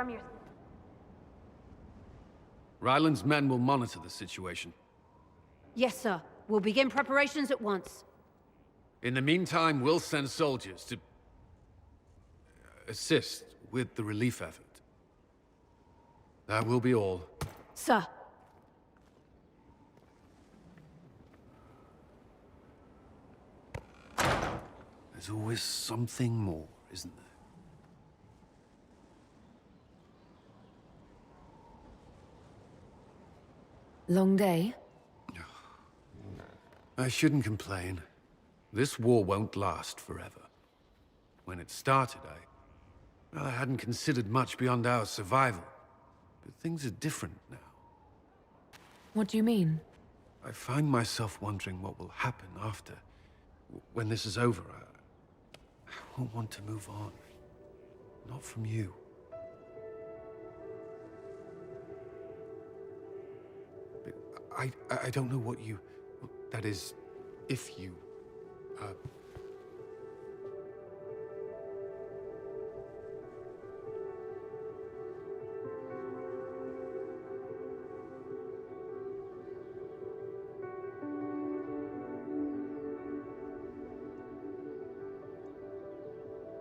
from your... Ryland's men will monitor the situation. Yes, sir. We'll begin preparations at once. In the meantime, we'll send soldiers to... assist with the relief effort. That will be all. Sir. There's always something more, isn't there? Long day? I shouldn't complain. This war won't last forever. When it started, well, I hadn't considered much beyond our survival. But things are different now. What do you mean? I find myself wondering what will happen after. When this is over, I won't want to move on. Not from you. But I don't know what you... that is, if you...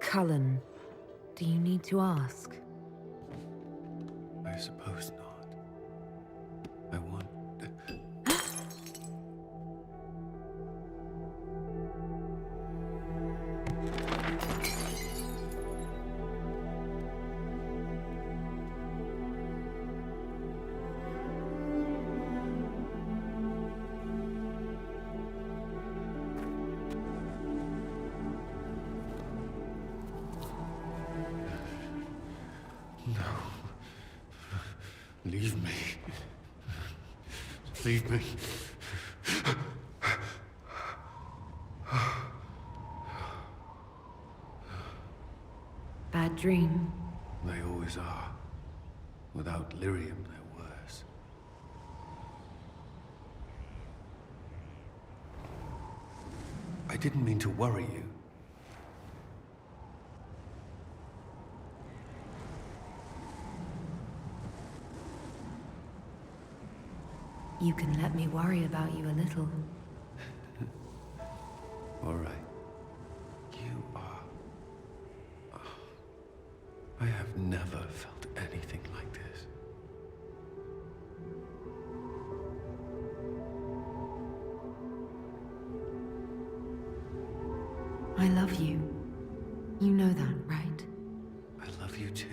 Cullen, do you need to ask? I suppose not. I want... No. Leave me. Leave me. Bad dream? They always are. Without lyrium, they're worse. I didn't mean to worry you. You can let me worry about you a little. All right. You are... I have never felt anything like this. I love you. You know that, right? I love you too.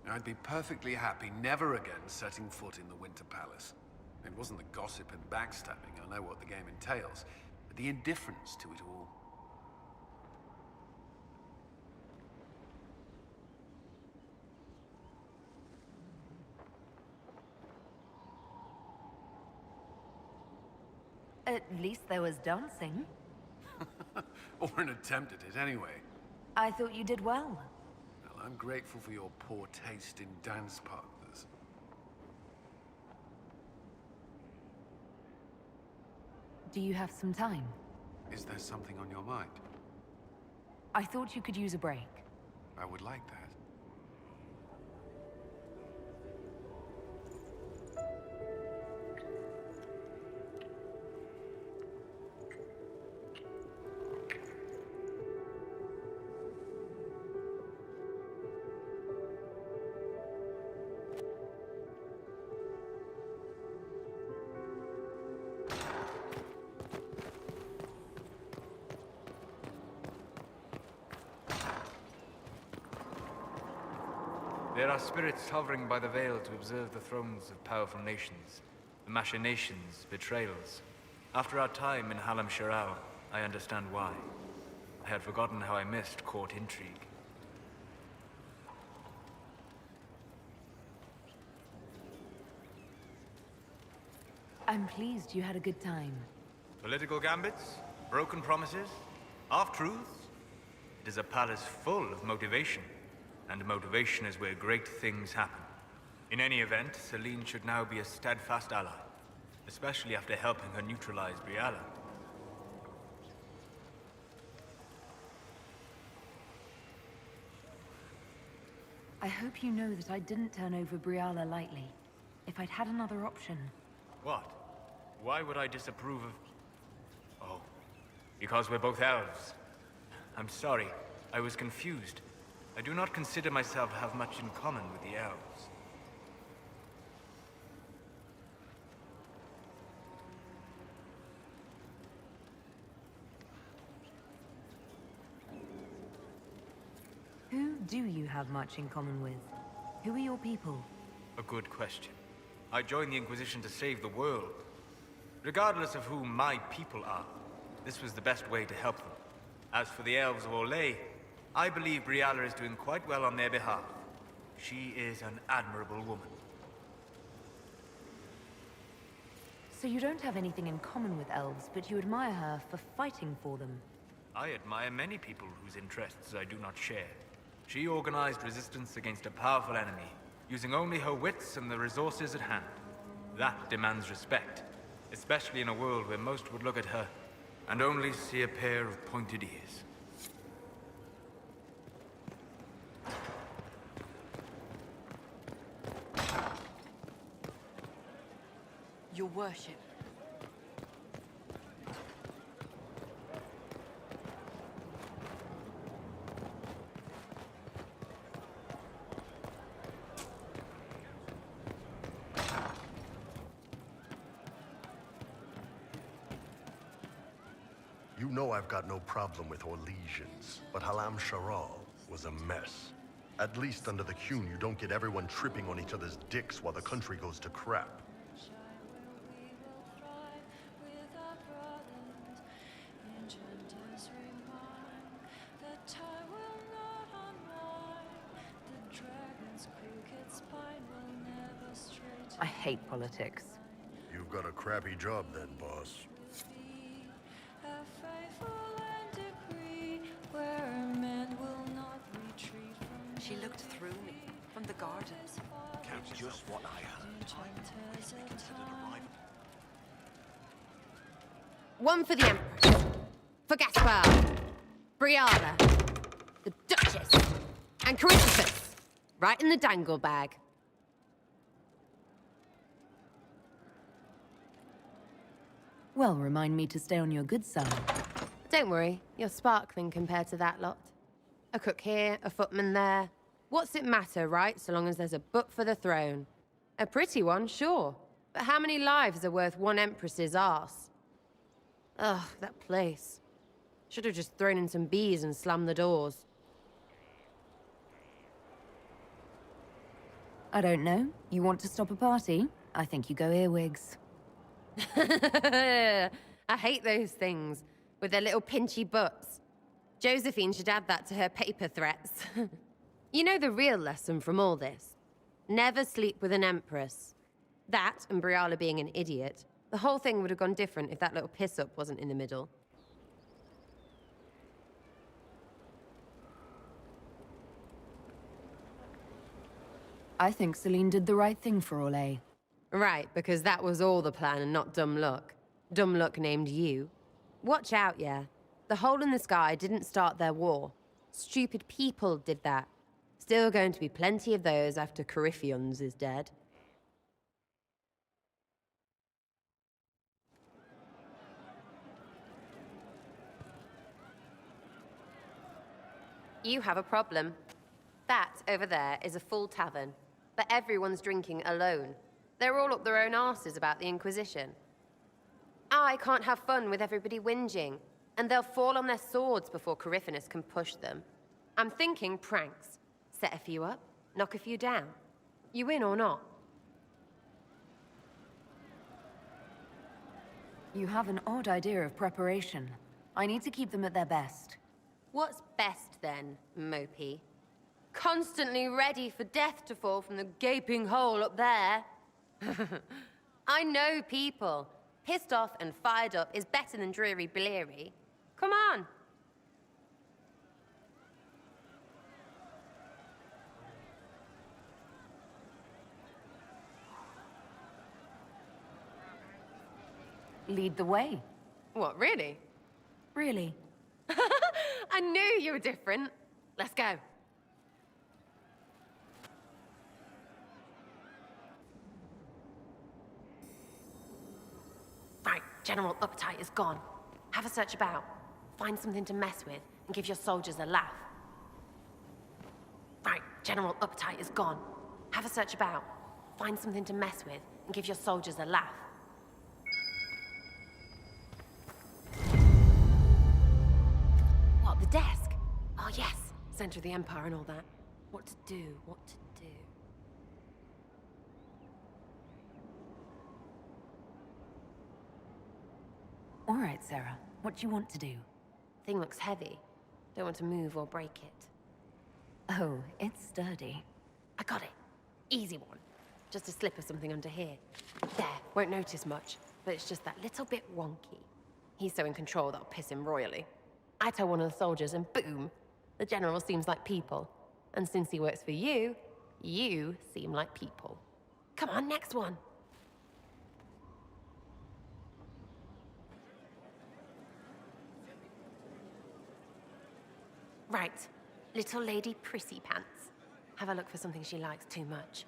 I'd be perfectly happy never again setting foot in the Winter Palace. It wasn't the gossip and backstabbing, I know what the game entails, but the indifference to it all. At least there was dancing. Or an attempt at it anyway. I thought you did well. Well, I'm grateful for your poor taste in dance partners. Do you have some time? Is there something on your mind? I thought you could use a break. I would like that. There are spirits hovering by the veil to observe the thrones of powerful nations, the machinations, betrayals. After our time in Halam Shiral, I understand why. I had forgotten how I missed court intrigue. I'm pleased you had a good time. Political gambits, broken promises, half-truths. It is a palace full of motivation, and motivation is where great things happen. In any event, Celine should now be a steadfast ally, especially after helping her neutralize Briala. I hope you know that I didn't turn over Briala lightly. If I'd had another option... What? Why would I disapprove of... Oh, because we're both elves. I'm sorry, I was confused. I do not consider myself to have much in common with the elves. Who do you have much in common with? Who are your people? A good question. I joined the Inquisition to save the world. Regardless of who my people are, this was the best way to help them. As for the elves of Orlais, I believe Briala is doing quite well on their behalf. She is an admirable woman. So you don't have anything in common with elves, but you admire her for fighting for them. I admire many people whose interests I do not share. She organized resistance against a powerful enemy, using only her wits and the resources at hand. That demands respect, especially in a world where most would look at her and only see a pair of pointed ears. Your worship. You know I've got no problem with Orlesians, but Halam Sharal was a mess. At least under the Qun, you don't get everyone tripping on each other's dicks while the country goes to crap. I hate politics. You've got a crappy job then, boss. She looked through me from the gardens. Counts just what I had. Time quickly considered a rival. One for the Empress, for Gaspar, Briala, the Duchess, and Christopher. Right in the dangle bag. Well, remind me to stay on your good side. Don't worry, you're sparkling compared to that lot. A cook here, a footman there. What's it matter, right, so long as there's a butt for the throne? A pretty one, sure. But how many lives are worth one Empress's arse? Ugh, that place. Should have just thrown in some bees and slammed the doors. I don't know. You want to stop a party? I think you go earwigs. I hate those things, with their little pinchy butts. Josephine should add that to her paper threats. You know the real lesson from all this? Never sleep with an Empress. That, and Briala being an idiot. The whole thing would have gone different if that little piss-up wasn't in the middle. I think Celine did the right thing for Orlais. Right, because that was all the plan and not dumb luck. Dumb luck named you. Watch out, yeah. The hole in the sky didn't start their war. Stupid people did that. Still going to be plenty of those after Corypheons is dead. You have a problem. That over there is a full tavern, but everyone's drinking alone. They're all up their own arses about the Inquisition. I can't have fun with everybody whinging, and they'll fall on their swords before Corypheus can push them. I'm thinking pranks. Set a few up, knock a few down. You in or not? You have an odd idea of preparation. I need to keep them at their best. What's best then, Mopey? Constantly ready for death to fall from the gaping hole up there. I know people. Pissed off and fired up is better than dreary bleary. Come on. Lead the way. What, really? Really? I knew you were different. Let's go. Right, General Uptight is gone. Have a search about. Find something to mess with and give your soldiers a laugh. Right, General Uptight is gone. Have a search about. Find something to mess with and give your soldiers a laugh. What, the desk? Oh yes, center of the Empire and all that. What to do, what to do. All right, Sarah. What do you want to do? Thing looks heavy. Don't want to move or break it. Oh, it's sturdy. I got it. Easy one. Just a slip of something under here. There, won't notice much, but it's just that little bit wonky. He's so in control that'll piss him royally. I tell one of the soldiers and boom, the general seems like people. And since he works for you, you seem like people. Come on, next one. Right, little lady Prissy Pants. Have a look for something she likes too much.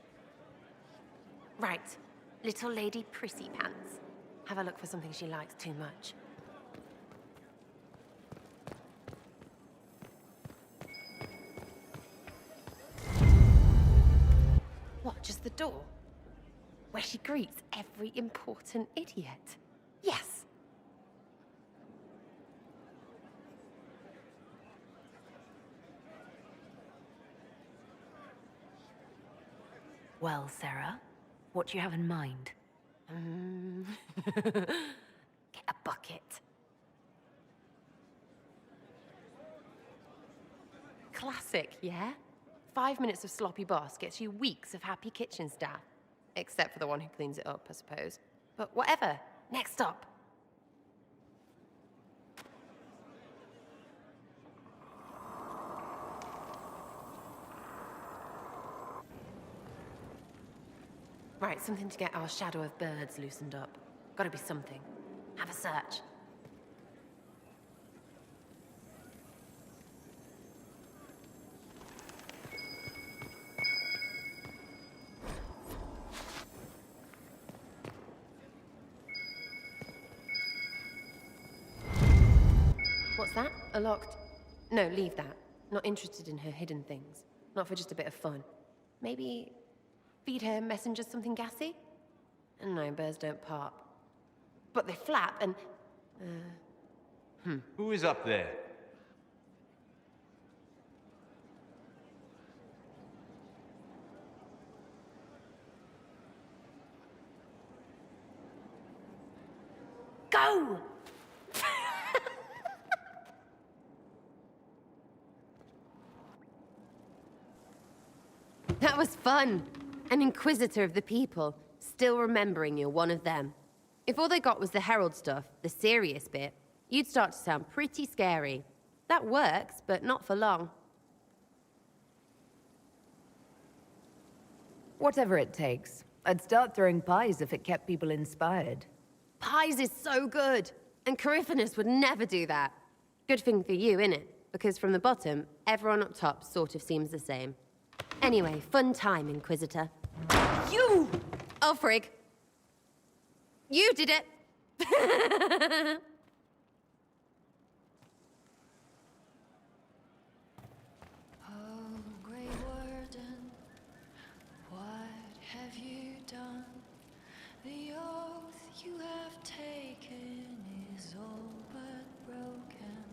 Right, little lady Prissy Pants. Have a look for something she likes too much. What, just the door? Where she greets every important idiot. Yes! Well, Sarah, what do you have in mind? Get a bucket. Classic, yeah? 5 minutes of sloppy boss gets you weeks of happy kitchen staff. Except for the one who cleans it up, I suppose. But whatever. Next stop. Right, something to get our shadow of birds loosened up. Gotta be something. Have a search. What's that? A locked... No, leave that. Not interested in her hidden things. Not for just a bit of fun. Maybe... feed her messengers something gassy? No, birds don't pop. But they flap and... Who is up there? Go! That was fun. An inquisitor of the people, still remembering you're one of them. If all they got was the herald stuff, the serious bit, you'd start to sound pretty scary. That works, but not for long. Whatever it takes. I'd start throwing pies if it kept people inspired. Pies is so good, and Coryphanus would never do that. Good thing for you, innit? Because from the bottom, everyone up top sort of seems the same. Anyway, fun time, Inquisitor. You! Oh, frig. You did it! Oh, Grey Warden, what have you done? The oath you have taken is all but broken.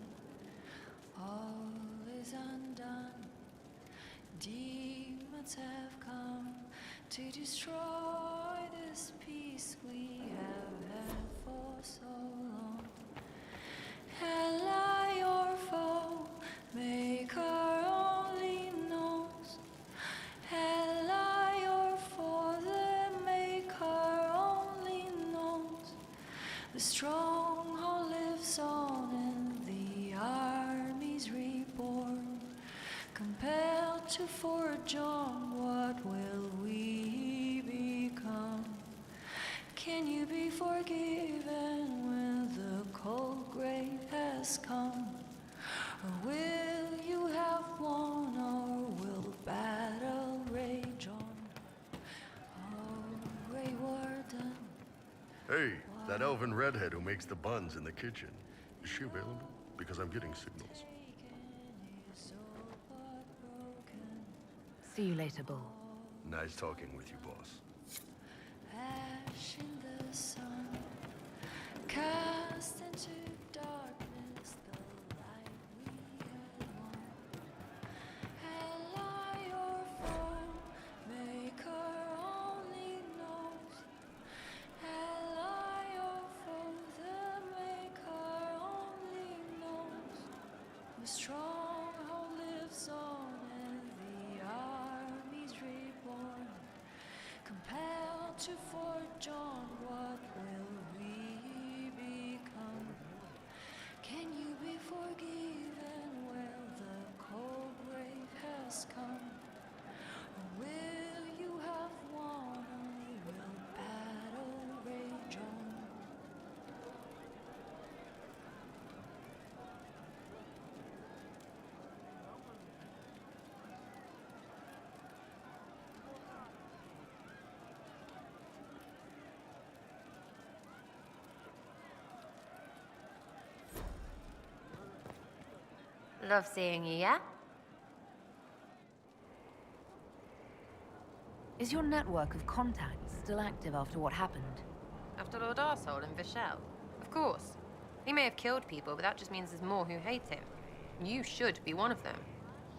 All is undone. Demons have come to destroy this peace we have had for so long. Ally or foe, maker only knows. Ally or foe, the maker only The stronghold lives on and the armies reborn. Compelled to forge on, what will we become? Can you be forgiven when the cold grave has come? Or will you have won, or will battle rage on? Oh, Grey Warden. Hey, that elven redhead who makes the buns in the kitchen. Is she available? Because I'm getting signals. See you later, Bull. Nice talking with you, boss. Ash in the sun, cast into darkness the light we had won. Ally or foe, maker only knows. Ally or foe, the maker only knows. The stronghold lives on and the armies reborn. Compelled to forge on, what will we become? Can you be forgiven when the cold grave has come? Or will you have won, or will battle rage on? Love seeing you, yeah? Is your network of contacts still active after what happened? After Lord Arsehole and Vishal? Of course. He may have killed people, but that just means there's more who hate him. You should be one of them.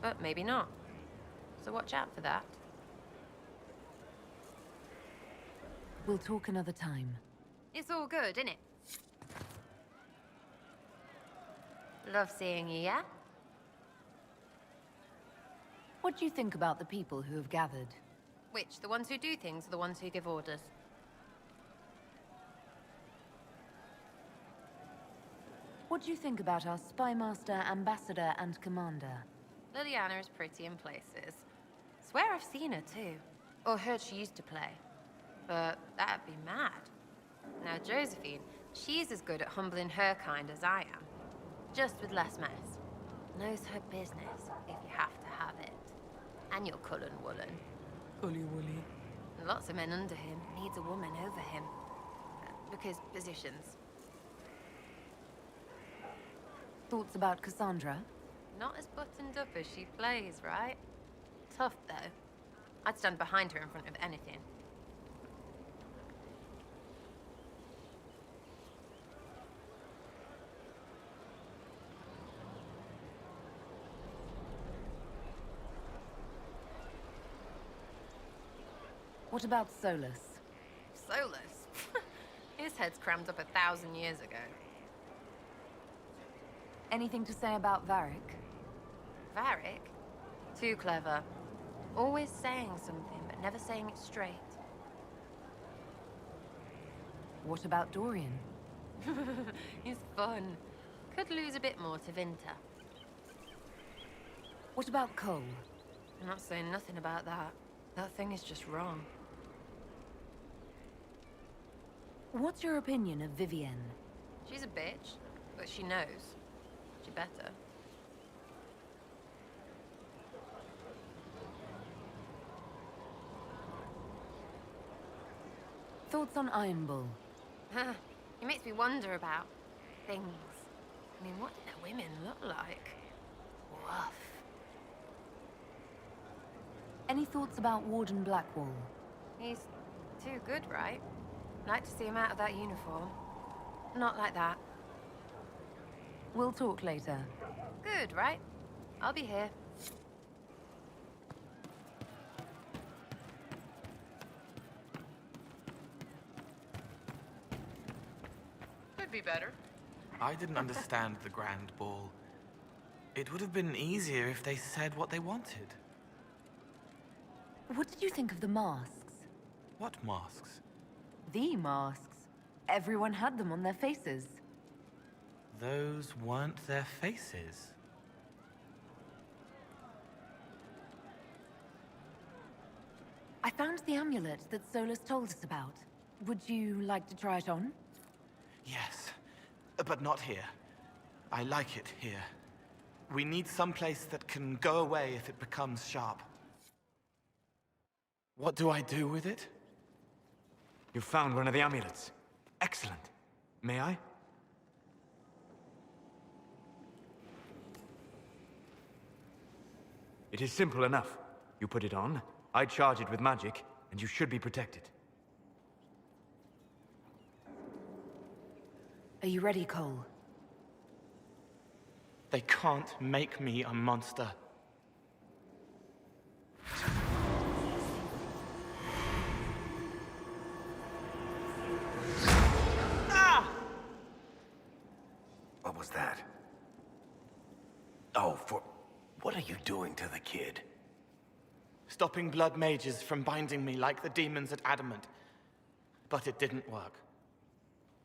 But maybe not. So watch out for that. We'll talk another time. It's all good, innit? Love seeing you, yeah? What do you think about the people who have gathered? Which? The ones who do things or the ones who give orders? What do you think about our spymaster, ambassador, and commander? Liliana is pretty in places. Swear I've seen her too. Or heard she used to play. But that'd be mad. Now Josephine, she's as good at humbling her kind as I am. Just with less mess. Knows her business, if you have to have it. And you're Cullen Woolen. Cully Woolly. Lots of men under him. Needs a woman over him. Because positions. Thoughts about Cassandra? Not as buttoned up as she plays, right? Tough, though. I'd stand behind her in front of anything. What about Solus? Solus? His head's crammed up 1,000 years ago. Anything to say about Varric? Varric? Too clever. Always saying something, but never saying it straight. What about Dorian? He's fun. Could lose a bit more to Vinter. What about Cole? I'm not saying nothing about that. That thing is just wrong. What's your opinion of Vivienne? She's a bitch, but she knows. She better. Thoughts on Iron Bull? It makes me wonder about things. I mean, what do their women look like? Woof. Any thoughts about Warden Blackwall? He's too good, right? Like to see him out of that uniform. Not like that. We'll talk later. Good, right? I'll be here. Could be better. I didn't understand the Grand Ball. It would have been easier if they said what they wanted. What did you think of the masks? What masks? The masks. Everyone had them on their faces. Those weren't their faces. I found the amulet that Solus told us about. Would you like to try it on? Yes, but not here. I like it here. We need someplace that can go away if it becomes sharp. What do I do with it? You found one of the amulets. Excellent. May I? It is simple enough. You put it on, I charge it with magic, and you should be protected. Are you ready, Cole? They can't make me a monster. Ah! What was that? Oh, what are you doing to the kid? Stopping blood mages from binding me like the demons at Adamant. But it didn't work.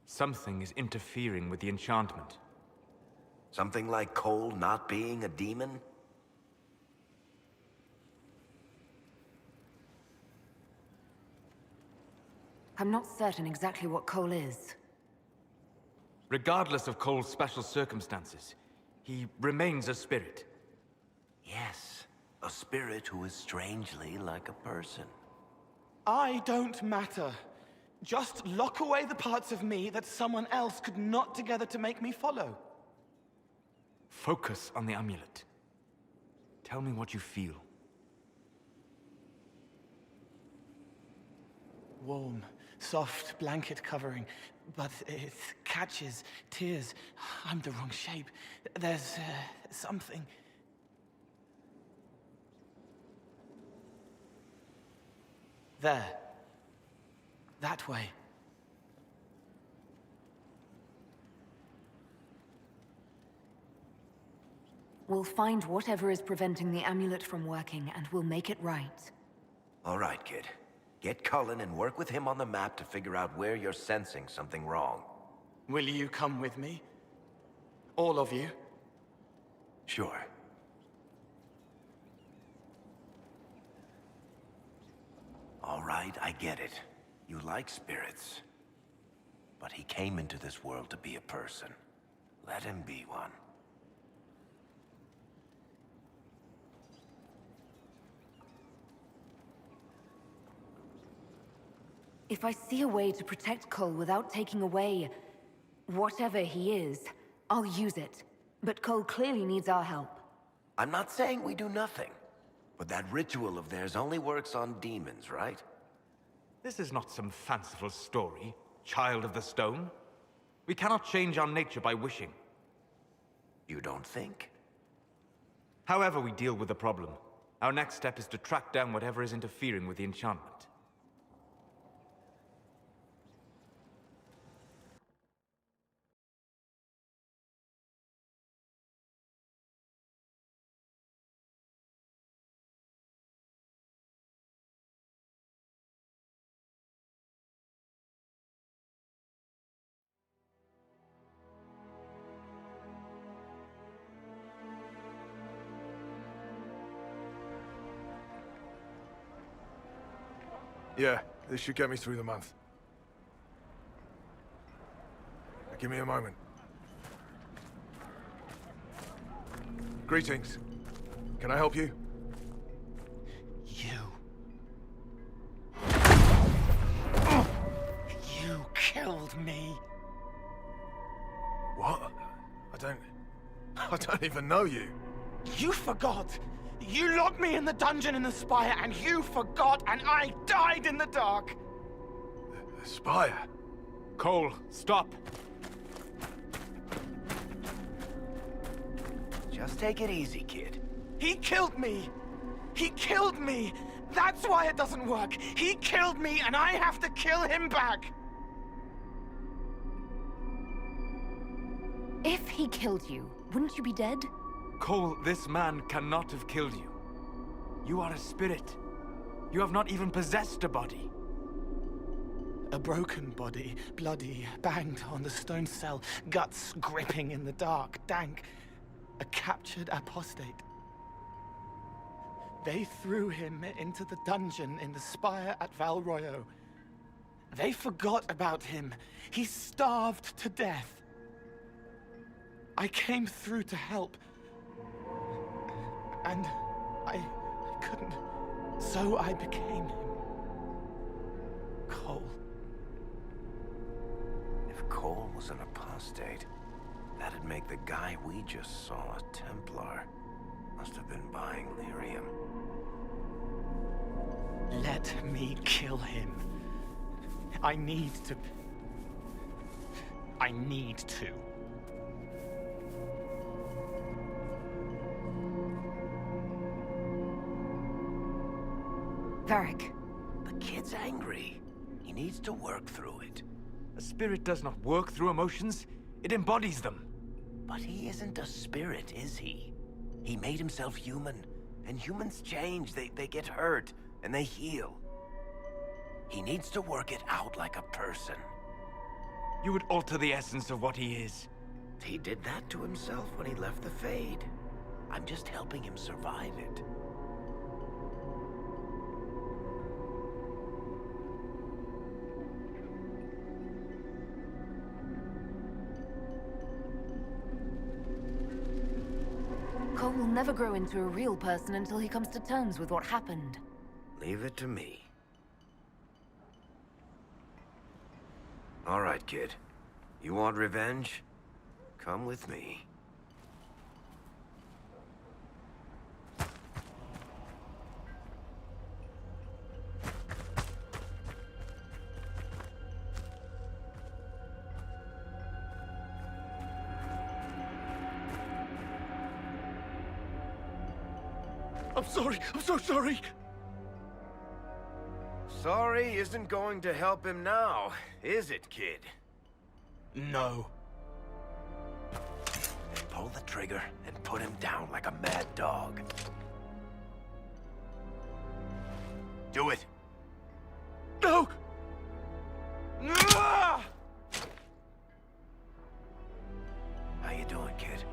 Something is interfering with the enchantment. Something like Cole not being a demon? I'm not certain exactly what Cole is. Regardless of Cole's special circumstances, he remains a spirit. Yes, a spirit who is strangely like a person. I don't matter. Just lock away the parts of me that someone else could knot together to make me follow. Focus on the amulet. Tell me what you feel. Warm, soft blanket covering, but it catches tears. I'm the wrong shape. There's something. There. That way. We'll find whatever is preventing the amulet from working, and we'll make it right. All right, kid. Get Cullen and work with him on the map to figure out where you're sensing something wrong. Will you come with me? All of you? Sure. All right, I get it. You like spirits. But he came into this world to be a person. Let him be one. If I see a way to protect Cole without taking away whatever he is, I'll use it. But Cole clearly needs our help. I'm not saying we do nothing. But that ritual of theirs only works on demons, right? This is not some fanciful story, child of the stone. We cannot change our nature by wishing. You don't think? However we deal with the problem, our next step is to track down whatever is interfering with the enchantment. Yeah, this should get me through the month. Give me a moment. Greetings. Can I help you? You killed me. What? I don't even know you. You forgot. You locked me in the dungeon in the Spire, and you forgot, and I died in the dark. The Spire? Cole, stop. Just take it easy, kid. He killed me. He killed me. That's why it doesn't work. He killed me, and I have to kill him back. If he killed you, wouldn't you be dead? Cole, this man cannot have killed you. You are a spirit. You have not even possessed a body. A broken body, bloody, banged on the stone cell, guts gripping in the dark, dank. A captured apostate. They threw him into the dungeon in the spire at Val Royo. They forgot about him. He starved to death. I came through to help. And I couldn't. So I became him. Cole. If Cole was an apostate, that'd make the guy we just saw a Templar. Must have been buying lyrium. Let me kill him. I need to. Varric. The kid's angry. He needs to work through it. A spirit does not work through emotions. It embodies them. But he isn't a spirit, is he? He made himself human. And humans change. They get hurt. And they heal. He needs to work it out like a person. You would alter the essence of what he is. He did that to himself when he left the Fade. I'm just helping him survive it. Cole will never grow into a real person until he comes to terms with what happened. Leave it to me. All right, kid. You want revenge? Come with me. I'm sorry. I'm so sorry. Sorry isn't going to help him now, is it, kid? No. Pull the trigger and put him down like a mad dog. Do it. No! How you doing, kid?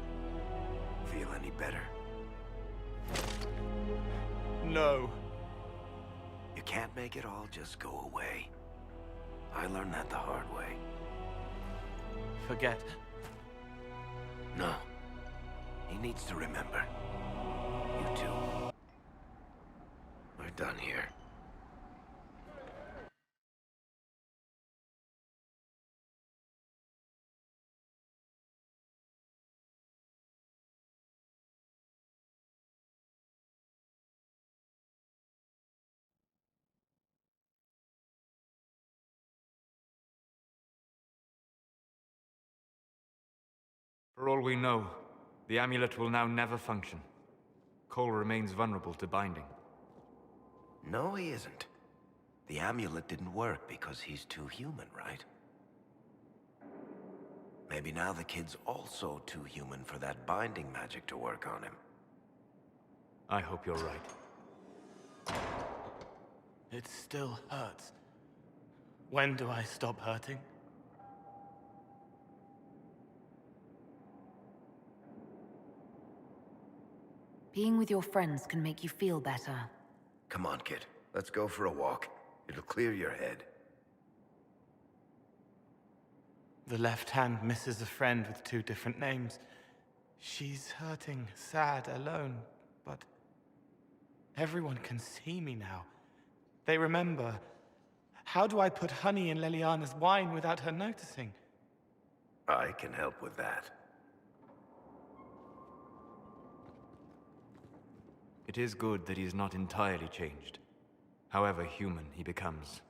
Feel any better? No. You can't make it all just go away. I learned that the hard way. Forget. No. He needs to remember. You too. We're done here. For all we know, the amulet will now never function. Cole remains vulnerable to binding. No, he isn't. The amulet didn't work because he's too human, right? Maybe now the kid's also too human for that binding magic to work on him. I hope you're right. It still hurts. When do I stop hurting? Being with your friends can make you feel better. Come on, kid. Let's go for a walk. It'll clear your head. The left hand misses a friend with 2 different names. She's hurting, sad, alone, but everyone can see me now. They remember. How do I put honey in Leliana's wine without her noticing? I can help with that. It is good that he is not entirely changed, however human he becomes.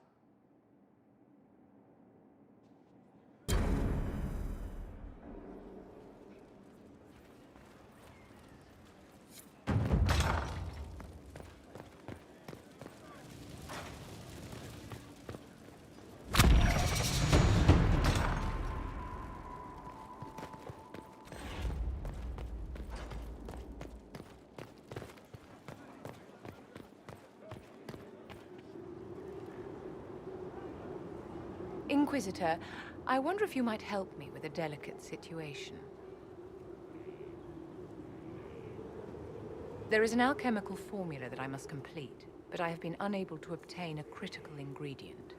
Inquisitor, I wonder if you might help me with a delicate situation. There is an alchemical formula that I must complete, but I have been unable to obtain a critical ingredient.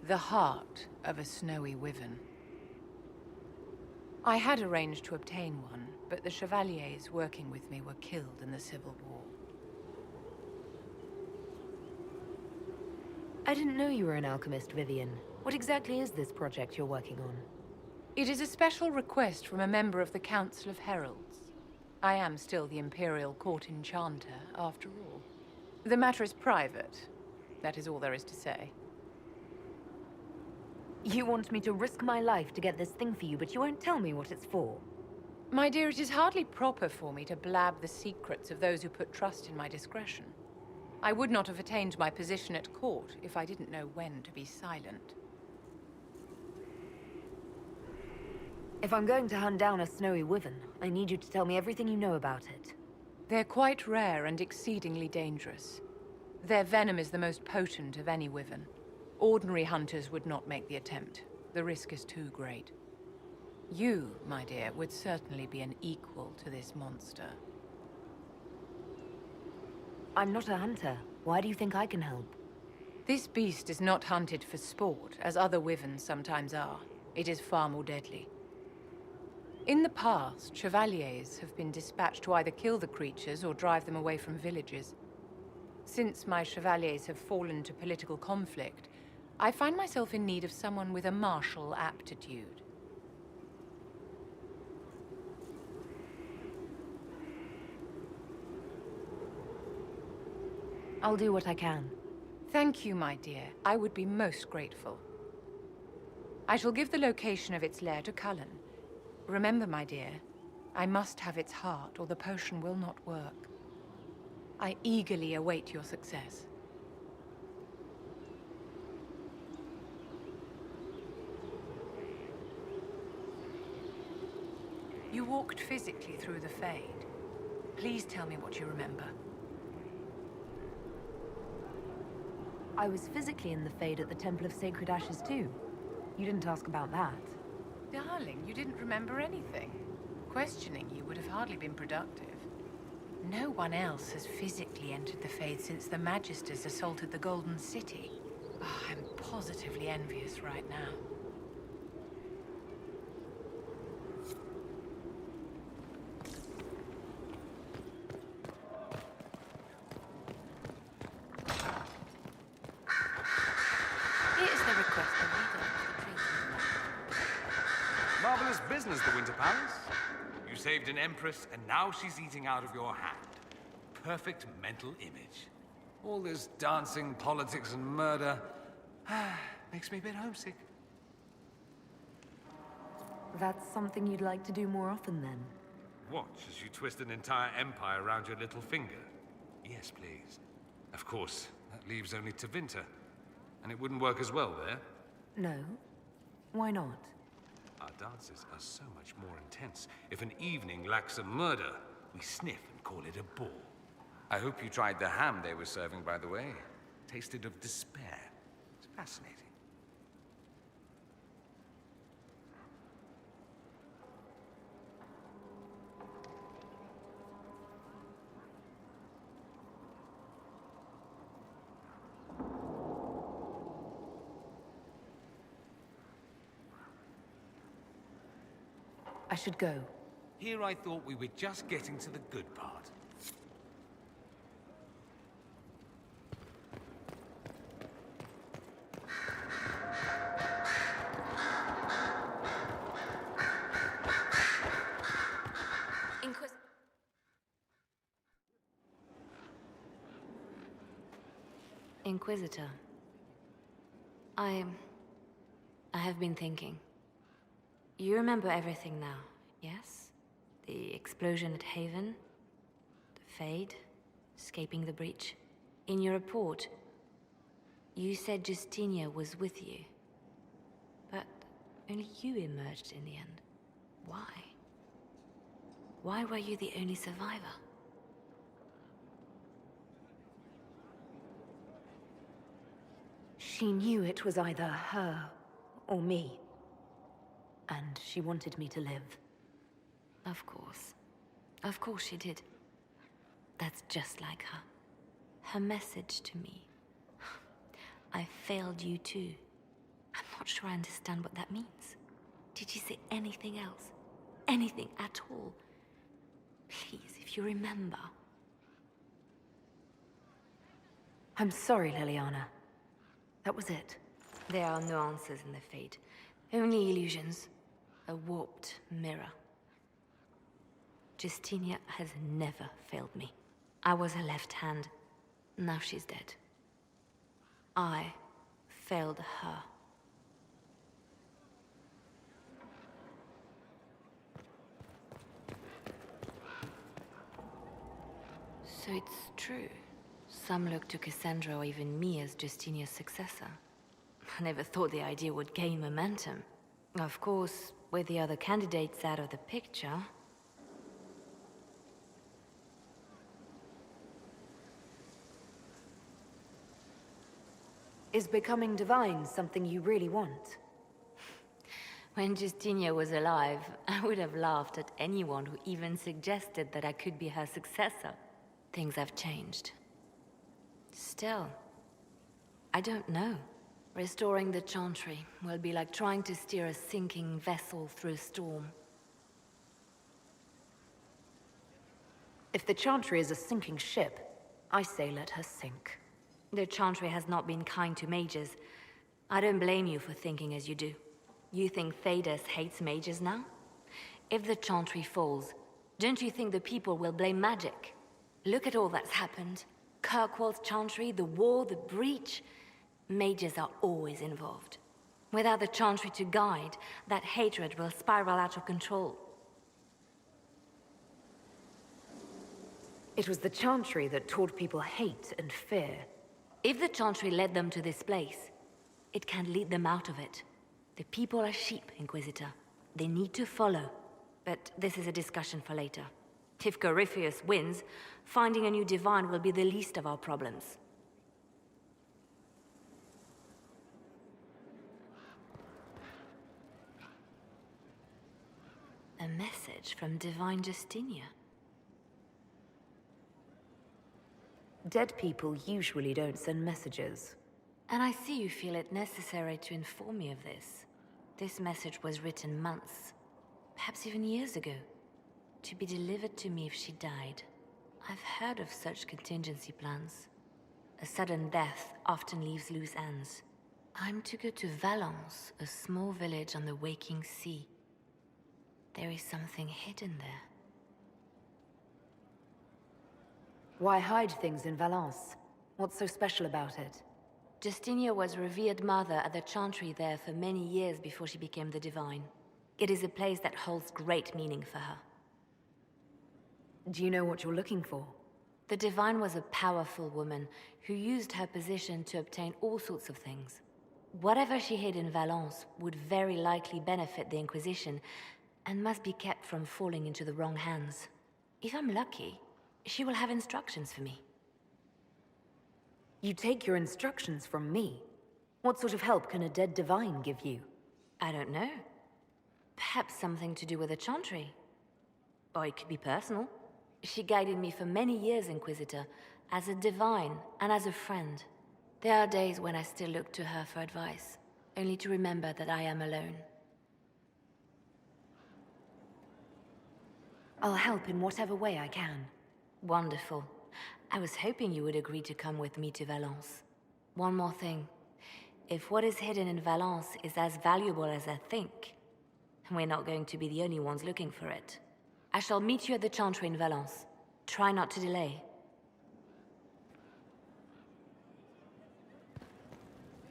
The heart of a snowy wyvern. I had arranged to obtain one, but the chevaliers working with me were killed in the Civil War. I didn't know you were an alchemist, Vivian. What exactly is this project you're working on? It is a special request from a member of the Council of Heralds. I am still the Imperial Court Enchanter, after all. The matter is private. That is all there is to say. You want me to risk my life to get this thing for you, but you won't tell me what it's for. My dear, it is hardly proper for me to blab the secrets of those who put trust in my discretion. I would not have attained my position at court if I didn't know when to be silent. If I'm going to hunt down a snowy wyvern, I need you to tell me everything you know about it. They're quite rare and exceedingly dangerous. Their venom is the most potent of any wyvern. Ordinary hunters would not make the attempt. The risk is too great. You, my dear, would certainly be an equal to this monster. I'm not a hunter. Why do you think I can help? This beast is not hunted for sport, as other wyverns sometimes are. It is far more deadly. In the past, chevaliers have been dispatched to either kill the creatures or drive them away from villages. Since my chevaliers have fallen to political conflict, I find myself in need of someone with a martial aptitude. I'll do what I can. Thank you, my dear. I would be most grateful. I shall give the location of its lair to Cullen. Remember, my dear, I must have its heart, or the potion will not work. I eagerly await your success. You walked physically through the Fade. Please tell me what you remember. I was physically in the Fade at the Temple of Sacred Ashes too. You didn't ask about that. Darling, you didn't remember anything. Questioning you would have hardly been productive. No one else has physically entered the Fade since the Magisters assaulted the Golden City. Oh, I'm positively envious right now. Here's the request of leader of the tree. Marvelous business, the Winter Palace. You saved an empress, and now she's eating out of your hand. Perfect mental image. All this dancing, politics, and murder makes me a bit homesick. That's something you'd like to do more often, then? Watch as you twist an entire empire around your little finger. Yes, please. Of course, that leaves only Tevinter. And it wouldn't work as well there. No. Why not? Our dances are so much more intense. If an evening lacks a murder, we sniff and call it a ball. I hope you tried the ham they were serving, by the way. Tasted of despair. It's fascinating. I should go. Here I thought we were just getting to the good part. Inquisitor. I have been thinking. You remember everything now, yes? The explosion at Haven, the Fade, escaping the breach. In your report, you said Justinia was with you. But only you emerged in the end. Why? Why were you the only survivor? She knew it was either her or me. And she wanted me to live. Of course. Of course she did. That's just like her. Her message to me. I failed you too. I'm not sure I understand what that means. Did she say anything else? Anything at all? Please, if you remember. I'm sorry, Liliana. That was it. There are no answers in the fate. Only illusions. A warped mirror. Justinia has never failed me. I was her left hand. Now she's dead. I failed her. So it's true. Some look to Cassandra or even me as Justinia's successor. I never thought the idea would gain momentum. Of course, with the other candidates out of the picture... Is becoming divine something you really want? When Justinia was alive, I would have laughed at anyone who even suggested that I could be her successor. Things have changed. Still, I don't know. Restoring the Chantry will be like trying to steer a sinking vessel through a storm. If the Chantry is a sinking ship, I say let her sink. The Chantry has not been kind to mages. I don't blame you for thinking as you do. You think Thedas hates mages now? If the Chantry falls, don't you think the people will blame magic? Look at all that's happened. Kirkwall's Chantry, the war, the breach. Mages are always involved. Without the Chantry to guide, that hatred will spiral out of control. It was the Chantry that taught people hate and fear. If the Chantry led them to this place, it can lead them out of it. The people are sheep, Inquisitor. They need to follow. But this is a discussion for later. If Corypheus wins, finding a new divine will be the least of our problems. A message from Divine Justinia. Dead people usually don't send messages. And I see you feel it necessary to inform me of this. This message was written months, perhaps even years ago, to be delivered to me if she died. I've heard of such contingency plans. A sudden death often leaves loose ends. I'm to go to Valence, a small village on the waking sea. There is something hidden there. Why hide things in Valence? What's so special about it? Justinia was revered mother at the Chantry there for many years before she became the Divine. It is a place that holds great meaning for her. Do you know what you're looking for? The Divine was a powerful woman who used her position to obtain all sorts of things. Whatever she hid in Valence would very likely benefit the Inquisition and must be kept from falling into the wrong hands. If I'm lucky, she will have instructions for me. You take your instructions from me? What sort of help can a dead divine give you? I don't know. Perhaps something to do with the Chantry. Or it could be personal. She guided me for many years, Inquisitor, as a divine and as a friend. There are days when I still look to her for advice, only to remember that I am alone. I'll help in whatever way I can. Wonderful. I was hoping you would agree to come with me to Valence. One more thing. If what is hidden in Valence is as valuable as I think, we're not going to be the only ones looking for it. I shall meet you at the Chantry in Valence. Try not to delay.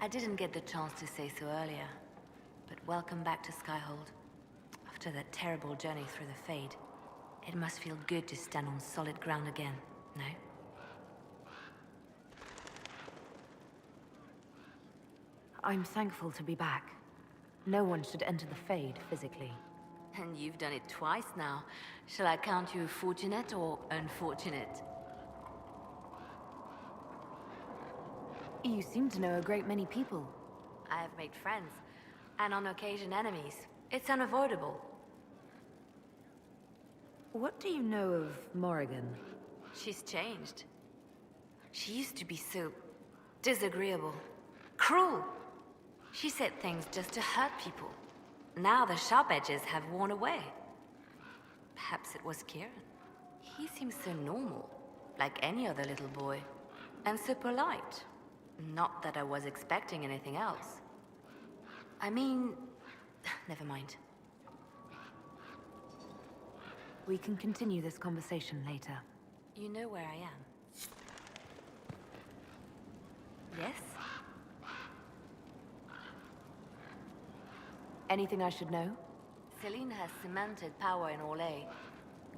I didn't get the chance to say so earlier, but welcome back to Skyhold. After that terrible journey through the Fade, it must feel good to stand on solid ground again, no? I'm thankful to be back. No one should enter the Fade physically. And you've done it twice now. Shall I count you fortunate or unfortunate? You seem to know a great many people. I have made friends, and on occasion enemies. It's unavoidable. What do you know of Morrigan? She's changed. She used to be so disagreeable, cruel. She said things just to hurt people. Now the sharp edges have worn away. Perhaps it was Kieran. He seems so normal, like any other little boy. And so polite. Not that I was expecting anything else. I mean... never mind. We can continue this conversation later. You know where I am. Yes? Anything I should know? Celine has cemented power in Orlais.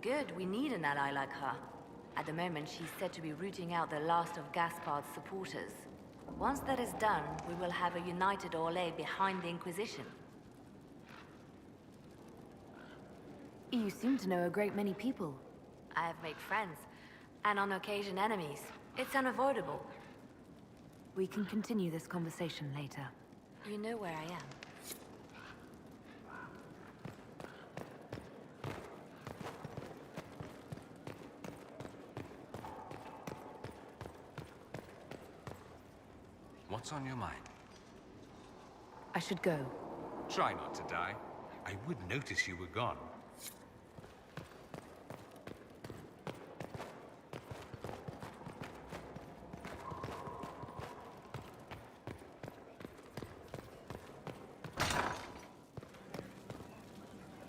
Good, we need an ally like her. At the moment, she's said to be rooting out the last of Gaspard's supporters. Once that is done, we will have a united Orlais behind the Inquisition. You seem to know a great many people. I have made friends, and on occasion enemies. It's unavoidable. We can continue this conversation later. You know where I am. What's on your mind? I should go. Try not to die. I would notice you were gone.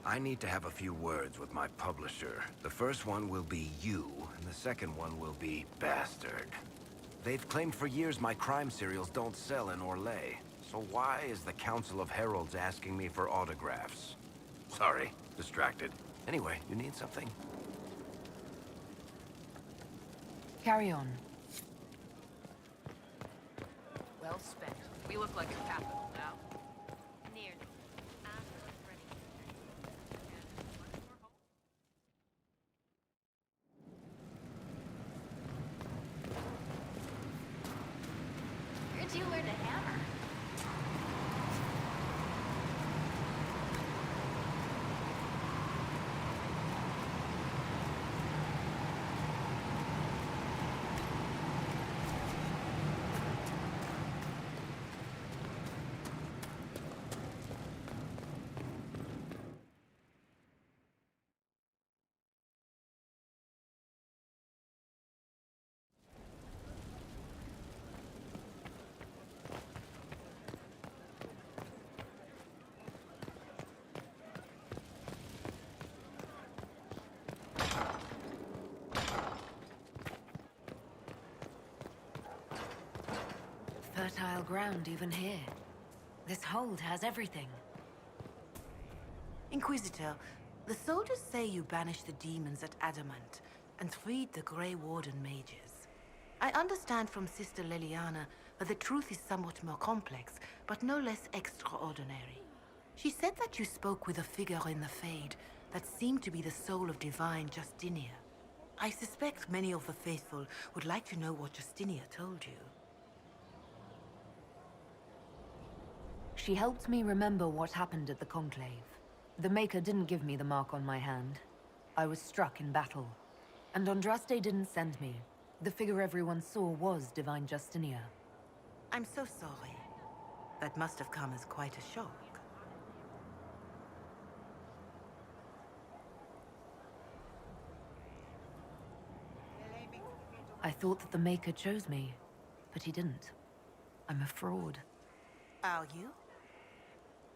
I need to have a few words with my publisher. The first one will be you, and the second one will be Bastard. They've claimed for years my crime serials don't sell in Orlais. So why is the Council of Heralds asking me for autographs? Sorry, distracted. Anyway, you need something? Carry on. Well spent. We look like a capital now. Nearly. Where'd you learn to hammer? Fertile ground even here. This hold has everything. Inquisitor, the soldiers say you banished the demons at Adamant and freed the Grey Warden mages. I understand from Sister Leliana that the truth is somewhat more complex, but no less extraordinary. She said that you spoke with a figure in the Fade that seemed to be the soul of divine Justinia. I suspect many of the faithful would like to know what Justinia told you. She helped me remember what happened at the Conclave. The Maker didn't give me the mark on my hand. I was struck in battle. And Andraste didn't send me. The figure everyone saw was Divine Justinia. I'm so sorry. That must have come as quite a shock. I thought that the Maker chose me, but he didn't. I'm a fraud. Are you?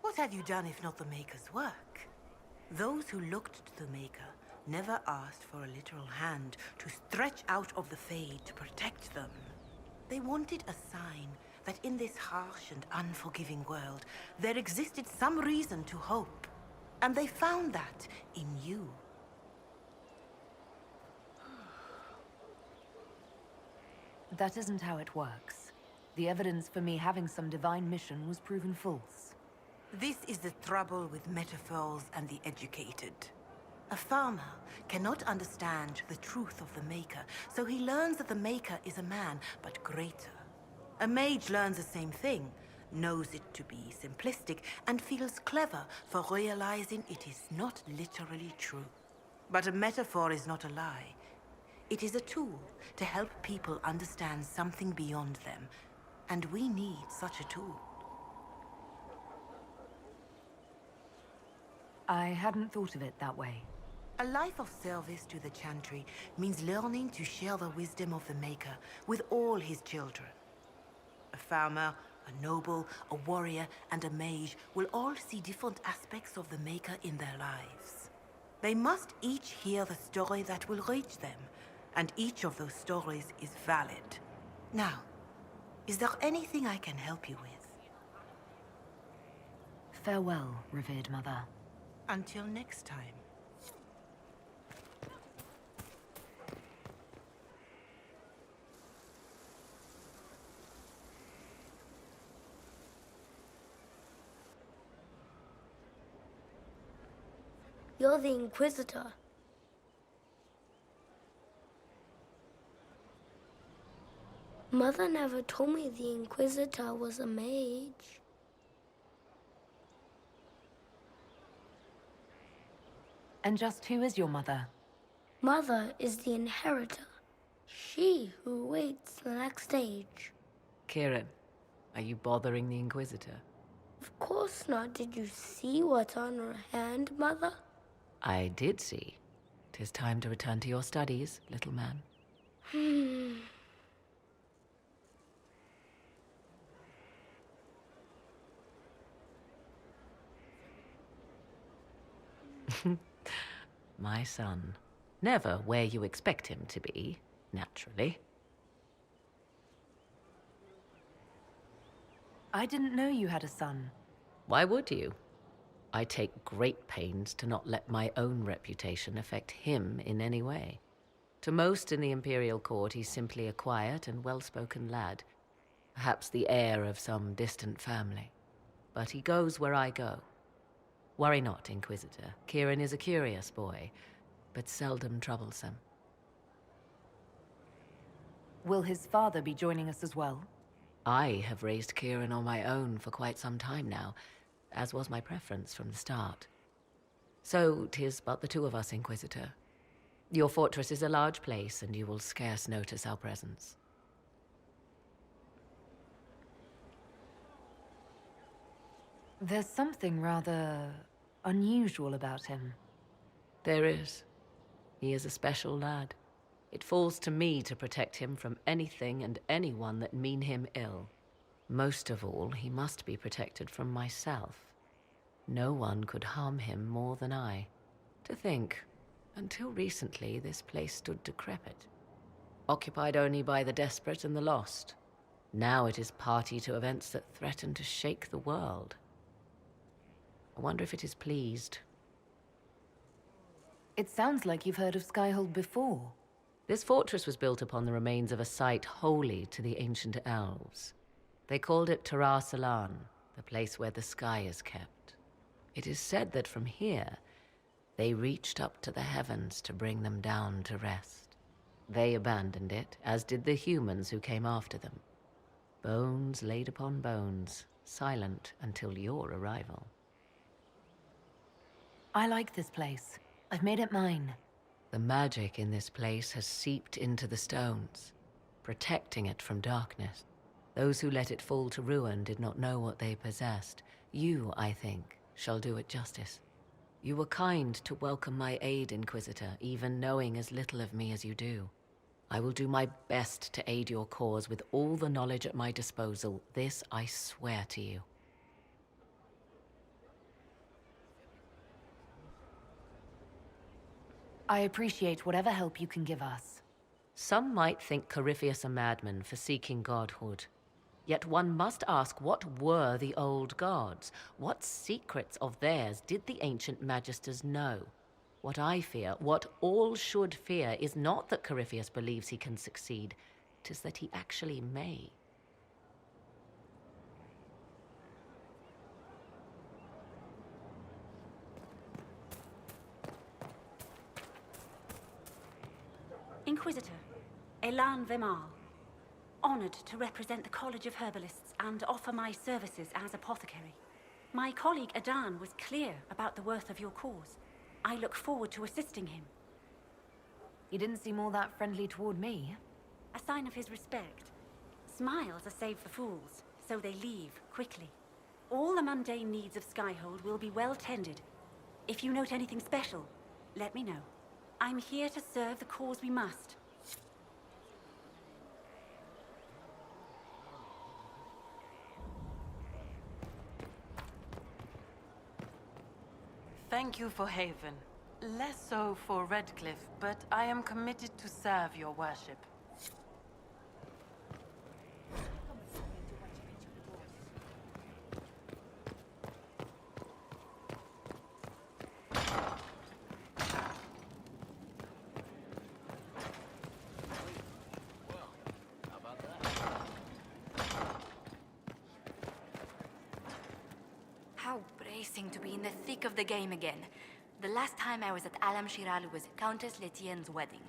What have you done if not the Maker's work? Those who looked to the Maker never asked for a literal hand to stretch out of the Fade to protect them. They wanted a sign that in this harsh and unforgiving world, there existed some reason to hope. And they found that in you. That isn't how it works. The evidence for me having some divine mission was proven false. This is the trouble with metaphors and the educated. A farmer cannot understand the truth of the Maker, so he learns that the Maker is a man, but greater. A mage learns the same thing, knows it to be simplistic, and feels clever for realizing it is not literally true. But a metaphor is not a lie. It is a tool to help people understand something beyond them, and we need such a tool. I hadn't thought of it that way. A life of service to the Chantry means learning to share the wisdom of the Maker with all his children. A farmer, a noble, a warrior, and a mage will all see different aspects of the Maker in their lives. They must each hear the story that will reach them, and each of those stories is valid. Now, is there anything I can help you with? Farewell, revered mother. Until next time. You're the Inquisitor. Mother never told me the Inquisitor was a mage. And just who is your mother? Mother is the inheritor. She who waits the next stage. Kieran, are you bothering the Inquisitor? Of course not. Did you see what's on her hand, Mother? I did see. 'Tis time to return to your studies, little man. My son. Never where you expect him to be, naturally. I didn't know you had a son. Why would you? I take great pains to not let my own reputation affect him in any way. To most in the Imperial Court, he's simply a quiet and well-spoken lad, perhaps the heir of some distant family. But he goes where I go. Worry not, Inquisitor. Kieran is a curious boy, but seldom troublesome. Will his father be joining us as well? I have raised Kieran on my own for quite some time now, as was my preference from the start. So 'tis but the two of us, Inquisitor. Your fortress is a large place, and you will scarce notice our presence. There's something rather unusual about him. There is. He is a special lad. It falls to me to protect him from anything and anyone that mean him ill. Most of all, he must be protected from myself. No one could harm him more than I. To think, until recently this place stood decrepit, occupied only by the desperate and the lost. Now it is party to events that threaten to shake the world. I wonder if it is pleased. It sounds like you've heard of Skyhold before. This fortress was built upon the remains of a site holy to the ancient elves. They called it Tarar Salan, the place where the sky is kept. It is said that from here, they reached up to the heavens to bring them down to rest. They abandoned it, as did the humans who came after them. Bones laid upon bones, silent until your arrival. I like this place. I've made it mine. The magic in this place has seeped into the stones, protecting it from darkness. Those who let it fall to ruin did not know what they possessed. You, I think, shall do it justice. You were kind to welcome my aid, Inquisitor, even knowing as little of me as you do. I will do my best to aid your cause with all the knowledge at my disposal. This I swear to you. I appreciate whatever help you can give us. Some might think Corypheus a madman for seeking godhood. Yet one must ask, what were the old gods? What secrets of theirs did the ancient magisters know? What I fear, what all should fear, is not that Corypheus believes he can succeed. 'Tis that he actually may. Inquisitor, Elan Vemar. honored to represent the College of Herbalists and offer my services as apothecary. My colleague Adan was clear about the worth of your cause. I look forward to assisting him. He didn't seem all that friendly toward me. A sign of his respect. Smiles are saved for fools, so they leave quickly. All the mundane needs of Skyhold will be well tended. If you note anything special, let me know. I'm here to serve the cause we must. Thank you for Haven. Less so for Redcliffe, but I am committed to serve your worship. How bracing to be in the thick of the game again. The last time I was at Alam Shiral was Countess Letienne's wedding.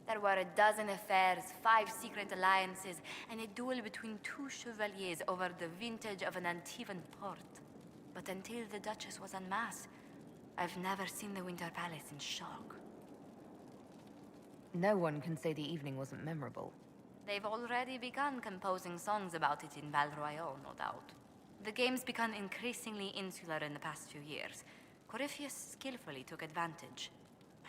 There were a dozen affairs, 5 secret alliances, and a duel between 2 chevaliers over the vintage of an Antivan port. But until the Duchess was en masse, I've never seen the Winter Palace in shock. No one can say the evening wasn't memorable. They've already begun composing songs about it in Val Royal, no doubt. The game's become increasingly insular in the past few years. Corypheus skillfully took advantage.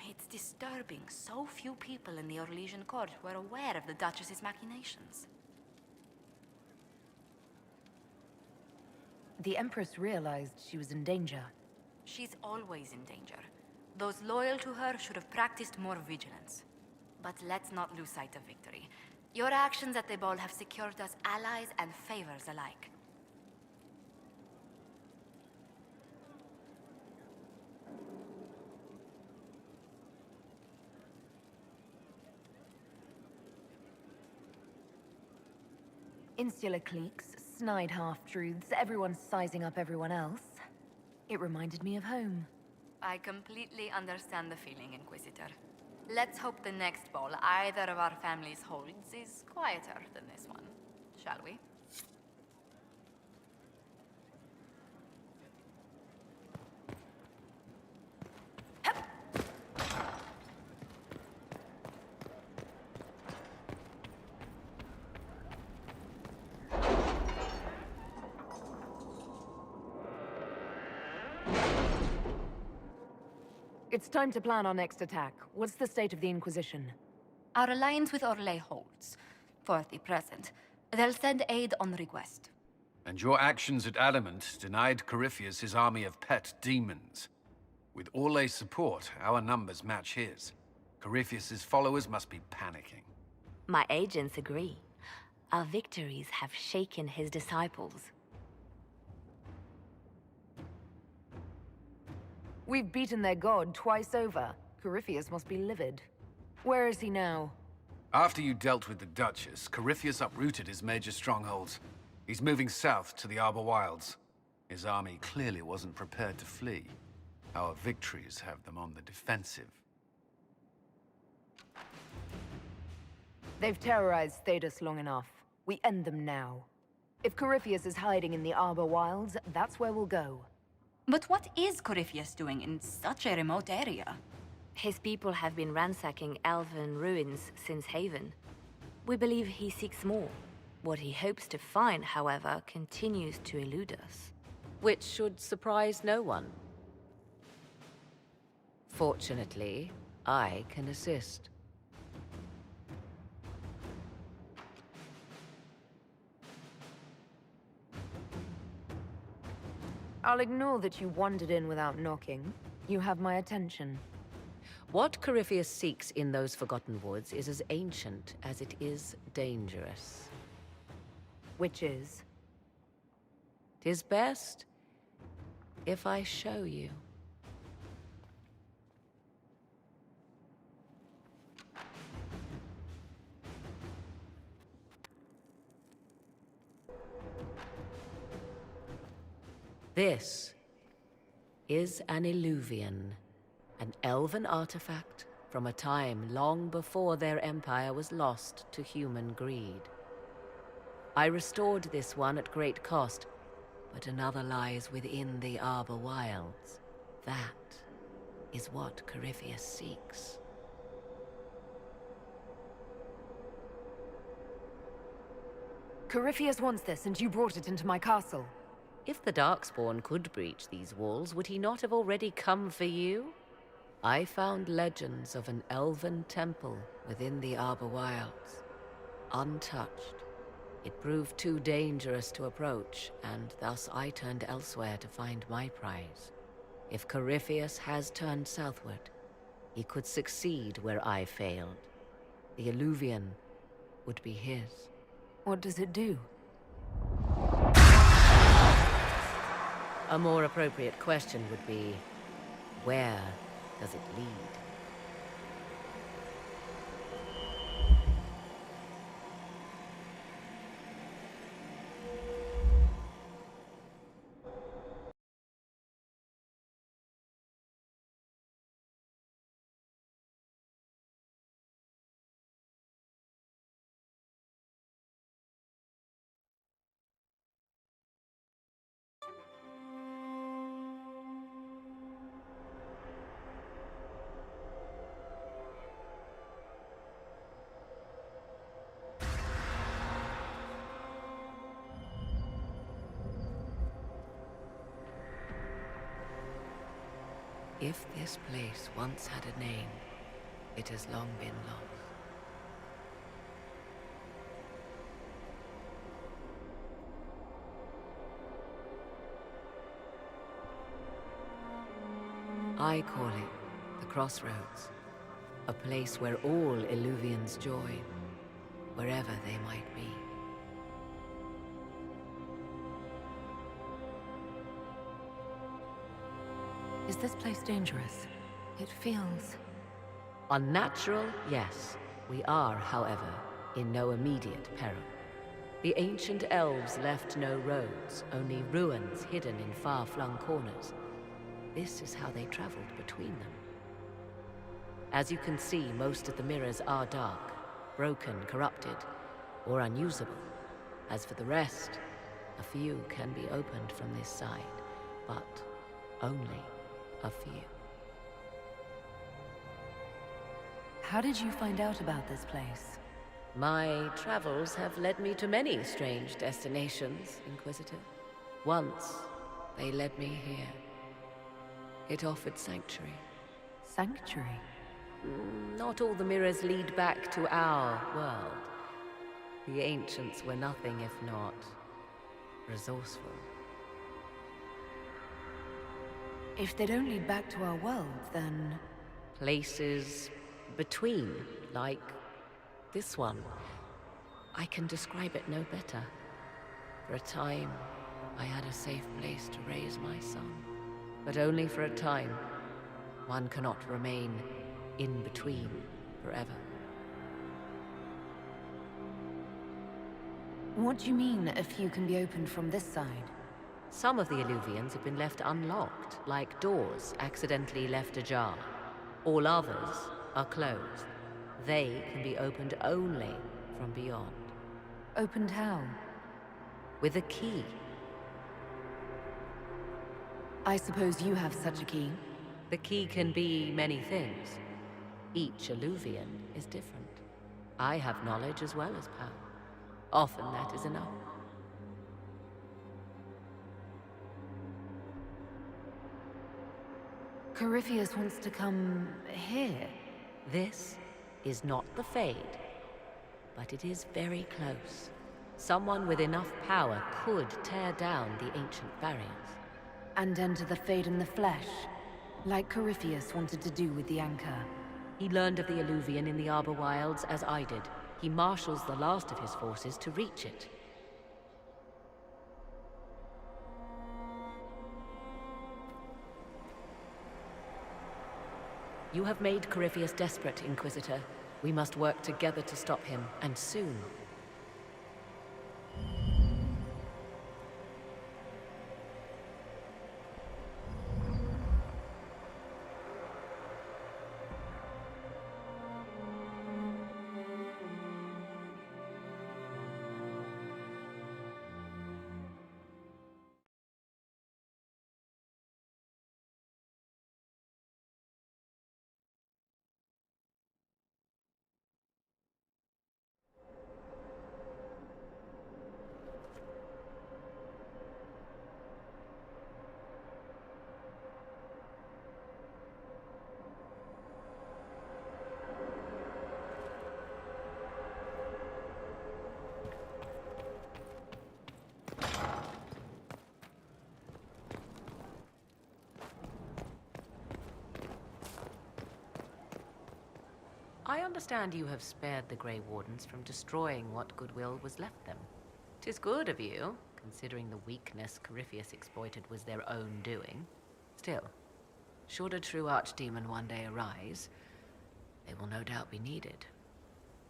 It's disturbing so few people in the Orlesian court were aware of the Duchess's machinations. The Empress realized she was in danger. She's always in danger. Those loyal to her should have practiced more vigilance. But let's not lose sight of victory. Your actions at the ball have secured us allies and favors alike. Insular cliques, snide half-truths, everyone sizing up everyone else. It reminded me of home. I completely understand the feeling, Inquisitor. Let's hope the next ball either of our families holds is quieter than this one, shall we? It's time to plan our next attack. What's the state of the Inquisition? Our alliance with Orlais holds, for the present. They'll send aid on request. And your actions at Adamant denied Corypheus his army of pet demons. With Orlais' support, our numbers match his. Corypheus' followers must be panicking. My agents agree. Our victories have shaken his disciples. We've beaten their god twice over. Corypheus must be livid. Where is he now? After you dealt with the Duchess, Corypheus uprooted his major strongholds. He's moving south to the Arbor Wilds. His army clearly wasn't prepared to flee. Our victories have them on the defensive. They've terrorized Thedas long enough. We end them now. If Corypheus is hiding in the Arbor Wilds, that's where we'll go. But what is Corypheus doing in such a remote area? His people have been ransacking elven ruins since Haven. We believe he seeks more. What he hopes to find, however, continues to elude us. Which should surprise no one. Fortunately, I can assist. I'll ignore that you wandered in without knocking. You have my attention. What Corypheus seeks in those Forgotten Woods is as ancient as it is dangerous. Which is? 'Tis best if I show you. This is an Illuvian, an elven artifact from a time long before their empire was lost to human greed. I restored this one at great cost, but another lies within the Arbor Wilds. That is what Corypheus seeks. Corypheus wants this, and you brought it into my castle. If the Darkspawn could breach these walls, would he not have already come for you? I found legends of an elven temple within the Arbor Wilds, untouched. It proved too dangerous to approach, and thus I turned elsewhere to find my prize. If Corypheus has turned southward, he could succeed where I failed. The Illuvian would be his. What does it do? A more appropriate question would be, where does it lead? If this place once had a name, it has long been lost. I call it the Crossroads, a place where all Illuvians join, wherever they might be. Is this place dangerous? It feels... Unnatural, yes. We are, however, in no immediate peril. The ancient elves left no roads, only ruins hidden in far-flung corners. This is how they traveled between them. As you can see, most of the mirrors are dark, broken, corrupted, or unusable. As for the rest, a few can be opened from this side, but only a few. How did you find out about this place? My travels have led me to many strange destinations, Inquisitor. Once, they led me here. It offered sanctuary. Sanctuary? Not all the mirrors lead back to our world. The ancients were nothing if not resourceful. If they don't lead back to our world, then... Places between, like this one. I can describe it no better. For a time, I had a safe place to raise my son. But only for a time. One cannot remain in between forever. What do you mean, a few can be opened from this side? Some of the Illuvians have been left unlocked, like doors accidentally left ajar. All others are closed. They can be opened only from beyond. Opened how? With a key. I suppose you have such a key? The key can be many things. Each Illuvian is different. I have knowledge as well as power. Often that is enough. Corypheus wants to come here. This is not the Fade, but it is very close. Someone with enough power could tear down the ancient barriers. And enter the Fade in the flesh, like Corypheus wanted to do with the Anchor. He learned of the Illuvian in the Arbor Wilds as I did. He marshals the last of his forces to reach it. You have made Corypheus desperate, Inquisitor. We must work together to stop him, and soon. I understand you have spared the Grey Wardens from destroying what goodwill was left them. 'Tis good of you, considering the weakness Corypheus exploited was their own doing. Still, should a true archdemon one day arise, they will no doubt be needed.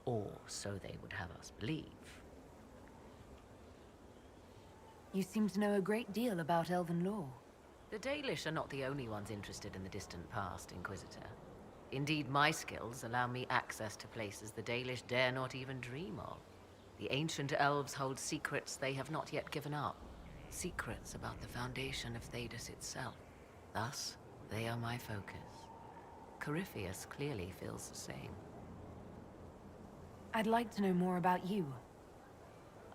Or so they would have us believe. You seem to know a great deal about elven law. The Dalish are not the only ones interested in the distant past, Inquisitor. Indeed, my skills allow me access to places the Dalish dare not even dream of. The ancient elves hold secrets they have not yet given up. Secrets about the foundation of Thedas itself. Thus, they are my focus. Corypheus clearly feels the same. I'd like to know more about you.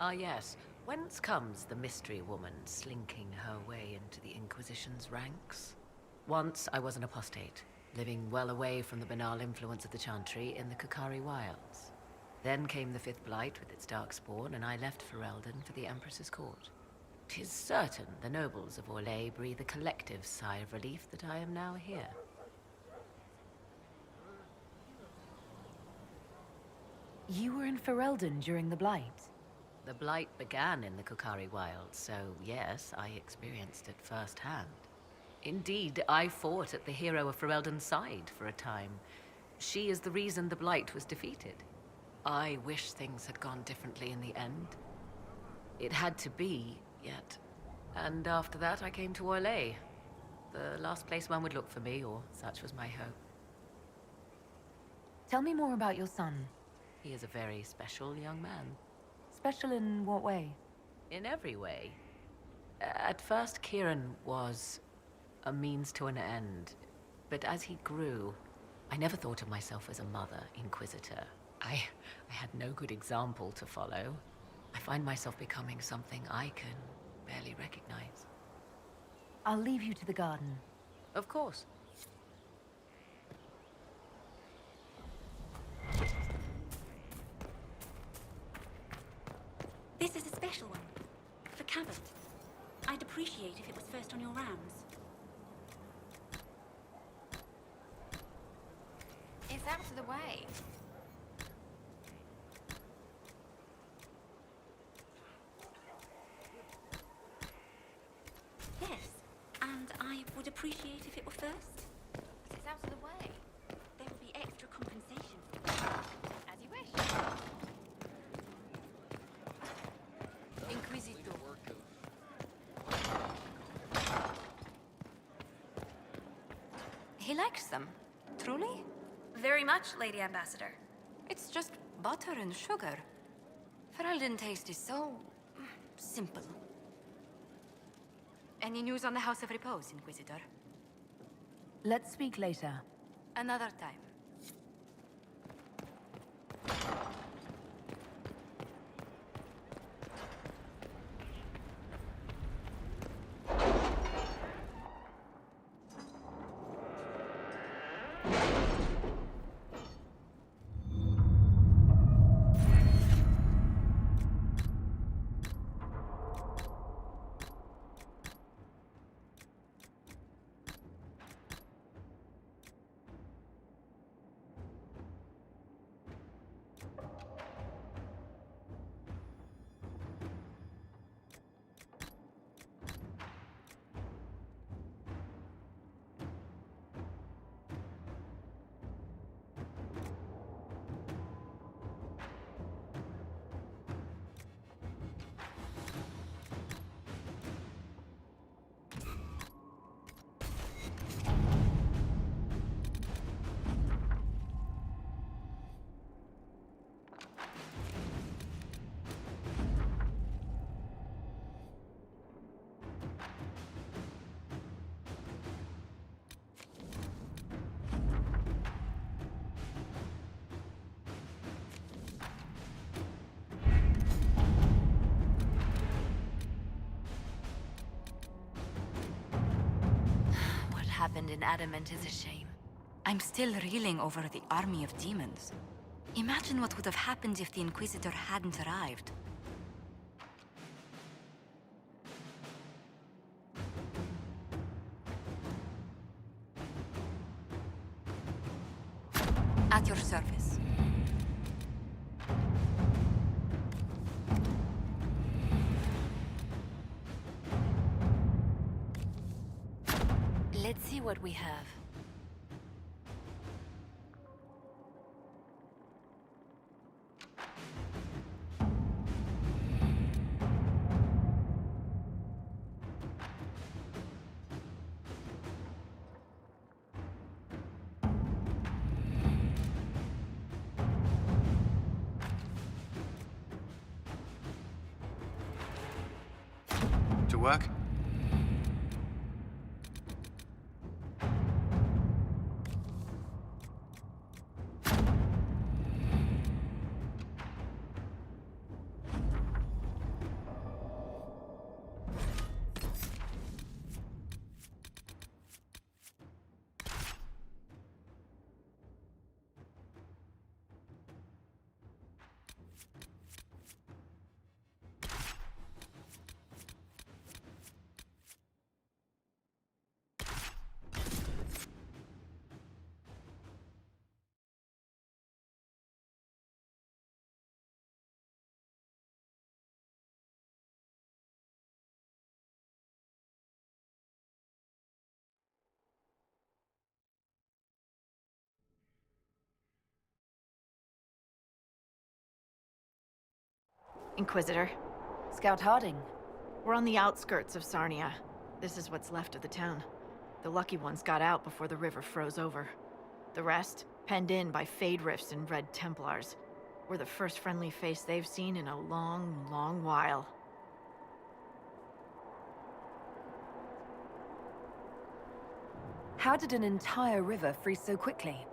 Ah yes, whence comes the mystery woman slinking her way into the Inquisition's ranks? Once I was an apostate, living well away from the banal influence of the Chantry in the Kukari Wilds. Then came the Fifth Blight with its darkspawn, and I left Ferelden for the Empress's court. 'Tis certain the nobles of Orlais breathe a collective sigh of relief that I am now here. You were in Ferelden during the Blight? The Blight began in the Kukari Wilds, so yes, I experienced it firsthand. Indeed, I fought at the hero of Ferelden's side for a time. She is the reason the Blight was defeated. I wish things had gone differently in the end. It had to be, yet. And after that, I came to Orlais. The last place one would look for me, or such was my hope. Tell me more about your son. He is a very special young man. Special in what way? In every way. At first, Kieran was a means to an end. But as he grew, I never thought of myself as a mother, Inquisitor. I had no good example to follow. I find myself becoming something I can barely recognize. I'll leave you to the garden. Of course. This is a special one. For Cabot. I'd appreciate if it was first on your rounds. It's out of the way. Yes, and I would appreciate if it were first. But it's out of the way. There will be extra compensation. As you wish. Inquisitor. He likes them. Truly? Very much, Lady Ambassador. It's just butter and sugar. Ferelden taste is so simple. Any news on the House of Repose, Inquisitor? Let's speak later. Another time. Happened in Adamant is a shame. I'm still reeling over the army of demons. Imagine what would have happened if the Inquisitor hadn't arrived. At your service. Let's see what we have. To work? Inquisitor. Scout Harding. We're on the outskirts of Sarnia. This is what's left of the town. The lucky ones got out before the river froze over. The rest, penned in by Fade Rifts and Red Templars. We're the first friendly face they've seen in a long, long while. How did an entire river freeze so quickly?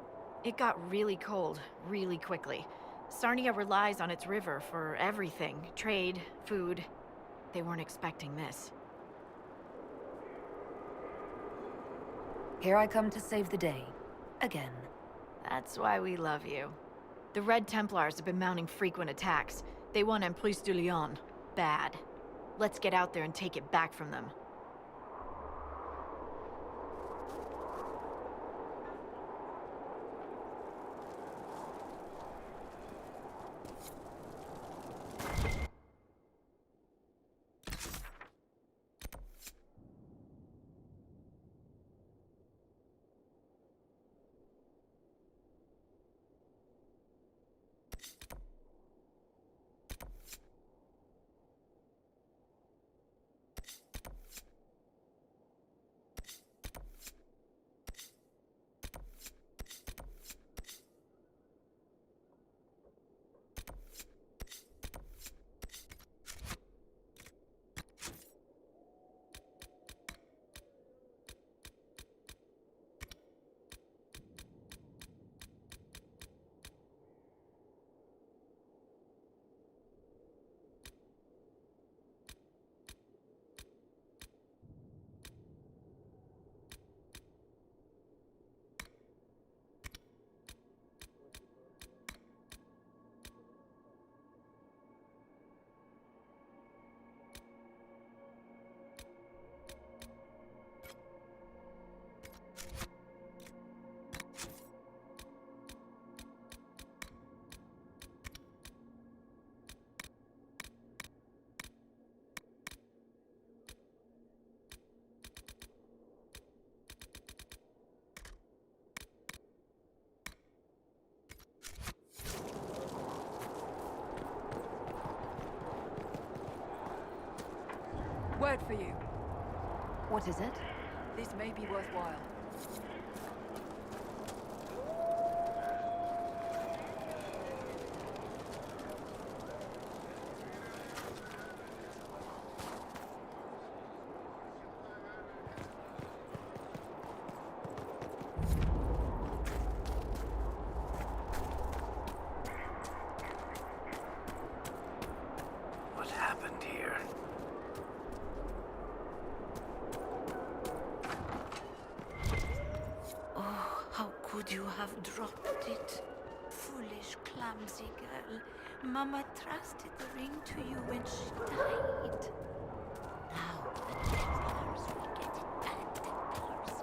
It got really cold, really quickly. Sarnia relies on its river for everything. Trade, food. They weren't expecting this. Here I come to save the day. Again. That's why we love you. The Red Templars have been mounting frequent attacks. They want Emprise de Lyon. Bad. Let's get out there and take it back from them. Word for you. What is it? This may be worthwhile. What happened here? Oh, how could you have dropped it? Foolish, clumsy girl. Mama trusted the ring to you when she died. Now the Templars will get it back, Templars.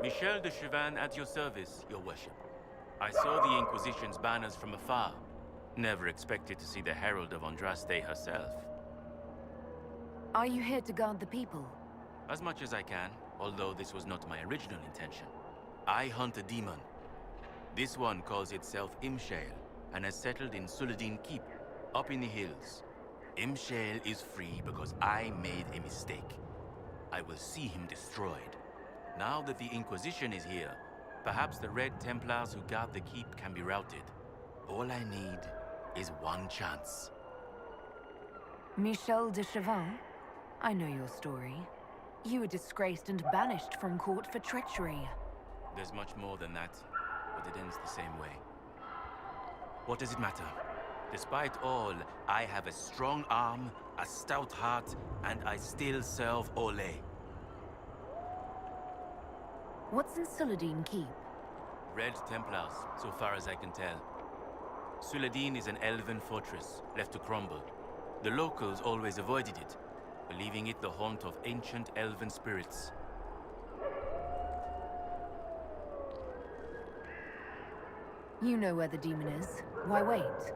Michel de Chauvin at your service, your worship. I saw the Inquisition's banners from afar. Never expected to see the Herald of Andraste herself. Are you here to guard the people? As much as I can, although this was not my original intention. I hunt a demon. This one calls itself Imshale, and has settled in Suladin Keep, up in the hills. Imshale is free because I made a mistake. I will see him destroyed. Now that the Inquisition is here, perhaps the Red Templars who guard the keep can be routed. All I need is one chance. Michel de Chavannes? I know your story. You were disgraced and banished from court for treachery. There's much more than that, but it ends the same way. What does it matter? Despite all, I have a strong arm, a stout heart, and I still serve Ole. What's in Suladin Keep? Red Templars, so far as I can tell. Suladin is an elven fortress, left to crumble. The locals always avoided it, believing it the haunt of ancient elven spirits. You know where the demon is. Why wait?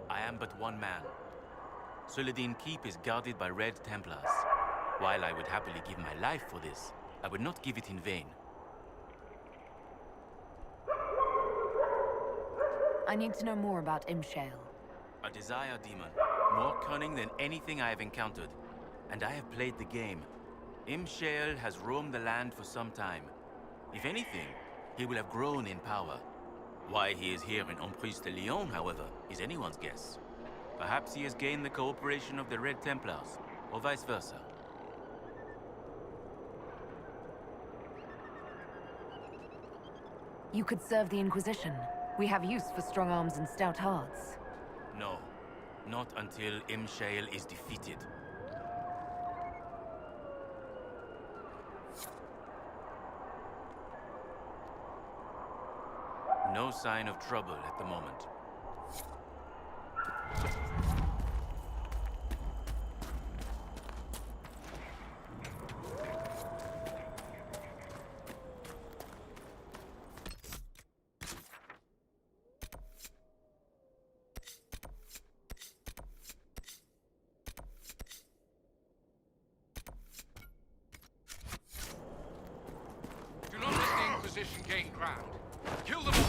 I am but one man. Suladin Keep is guarded by Red Templars. While I would happily give my life for this, I would not give it in vain. I need to know more about Imshale. A desire demon, more cunning than anything I have encountered. And I have played the game. Imshale has roamed the land for some time. If anything, he will have grown in power. Why he is here in Emprise de Lyon, however, is anyone's guess. Perhaps he has gained the cooperation of the Red Templars, or vice versa. You could serve the Inquisition. We have use for strong arms and stout hearts. No, not until Imshale is defeated. No sign of trouble at the moment. Do not let the Inquisition gain ground. Kill them all!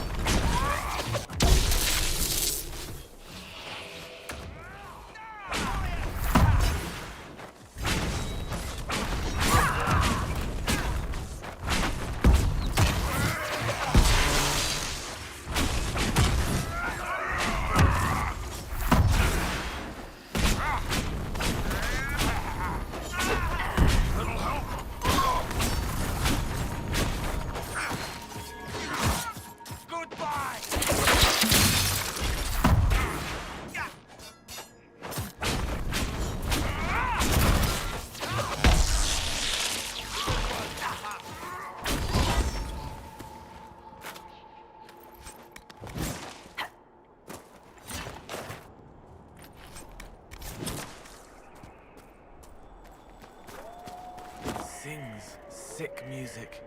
Sings sick music.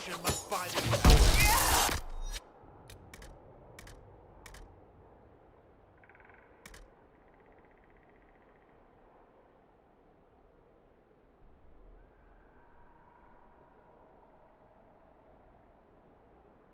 nation must fight